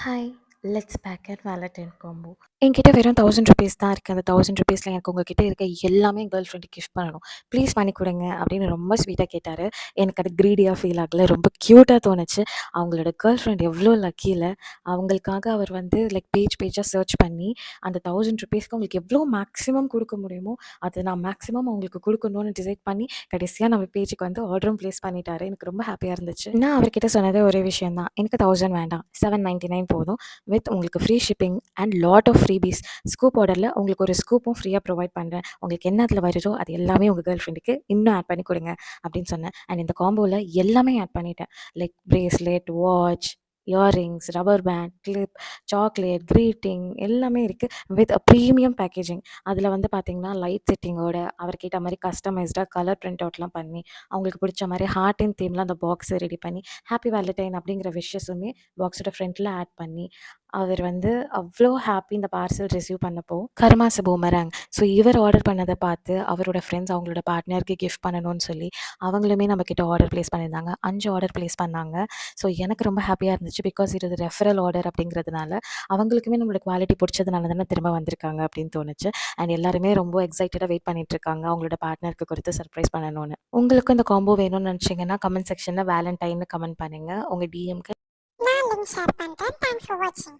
Hi, let's pack at Valentine combo. என்கிட்ட வெறும் ₹1000 தான் இருக்கு. அந்த ₹1000 எனக்கு உங்ககிட்ட இருக்க எல்லாமே என் கேர்ள் ஃப்ரெண்டுக்கு கிஃப்ட் பண்ணணும். ப்ளீஸ் பண்ணி குடுங்க அப்படின்னு ரொம்ப ஸ்வீட்டா கேட்டாரு. எனக்கு அது கிரீடியா ஃபீல் ஆகல. ரொம்ப கியூட்டா தோணுச்சு. அவங்களோட கேர்ள் ஃப்ரெண்ட் எவ்வளோ லக்கில, அவங்களுக்காக அவர் வந்து பேஜா சர்ச் பண்ணி, அந்த ₹1000க்கு அவங்களுக்கு எவ்வளோ மேக்ஸிமம் குடுக்க முடியுமோ, அது நான் மேக்ஸிமம் அவங்களுக்கு குடுக்கணும்னு டிசைட் பண்ணி, கடைசியா நம்ம பேஜுக்கு வந்து ஆர்டரும் ப்ளேஸ் பண்ணிட்டாரு. எனக்கு ரொம்ப ஹாப்பியா இருந்துச்சு. நான் அவர்கிட்ட சொன்னதே ஒரே விஷயம் தான். எனக்கு 1000 வேண்டாம். 799 போதும். வித் உங்களுக்கு free shipping and lot of freebies. Scoop ஆர்டரில் உங்களுக்கு ஒரு ஸ்கூப்பும் ஃப்ரீயாக ப்ரொவைட் பண்ணுறேன். உங்களுக்கு என்ன அதில் வருதோ அது எல்லாமே உங்கள் கேர்ள் ஃப்ரெண்டுக்கு இன்னும் ஆட் பண்ணி கொடுங்க அப்படின்னு சொன்னேன். அண்ட் இந்த காம்போவில் எல்லாமே ஆட் பண்ணிட்டேன். Like bracelet, watch, earrings, rubber band, clip, chocolate, greeting எல்லாமே இருக்குது. With a premium packaging. அதில் வந்து பார்த்தீங்கன்னா லைட் செட்டிங்கோட அவர் கேட்ட மாதிரி கஸ்டமைஸ்டாக கலர் பிரிண்ட் அவுட்லாம் பண்ணி, அவங்களுக்கு பிடிச்ச மாதிரி ஹார்ட் அண்ட் தீம்லாம் அந்த பாக்ஸை ரெடி பண்ணி, ஹாப்பி வேலண்டைன் அப்படிங்கிற விஷஸுமே பாக்ஸோட ஃப்ரண்ட்டில் ஆட் பண்ணி, அவர் வந்து அவ்வளோ ஹாப்பி இந்த பார்சல் ரிசீவ் பண்ணப்போ. கருமாச பூமராங். ஸோ இவர் ஆர்டர் பண்ணதை பார்த்து அவரோட ஃப்ரெண்ட்ஸ் அவங்களோட பார்ட்னருக்கு கிஃப்ட் பண்ணணும்னு சொல்லி அவங்களுமே நம்மக்கிட்ட ஆர்டர் ப்ளேஸ் பண்ணியிருந்தாங்க. 5 ஆர்டர் ப்ளேஸ் பண்ணாங்க. ஸோ எனக்கு ரொம்ப ஹாப்பியாக இருந்துச்சு. பிகாஸ் இது ரெஃபரல் ஆர்டர் அப்படிங்கிறதுனால அவங்களுக்குமே நம்மளோட குவாலிட்டி பிடிச்சதுனால தானே திரும்ப வந்திருக்காங்க அப்படின்னு தோணுச்சு. அண்ட் எல்லாருமே ரொம்ப எக்ஸைட்டடாக வெயிட் பண்ணிட்டு இருக்காங்க அவங்களோட பார்ட்னருக்கு கொடுத்து சர்ப்ரைஸ் பண்ணணும்னு. உங்களுக்கும் இந்த காம்போ வேணும்னு நினச்சிங்கன்னா கமெண்ட் செக்ஷனில் வேலண்டைன்னு கமெண்ட் பண்ணுங்கள். உங்கள் டிஎம்க்கு நான் லிங்க் ஷேர் பண்ணுறேன். தேங்க்ஸ் ஃபார் வாட்சிங்.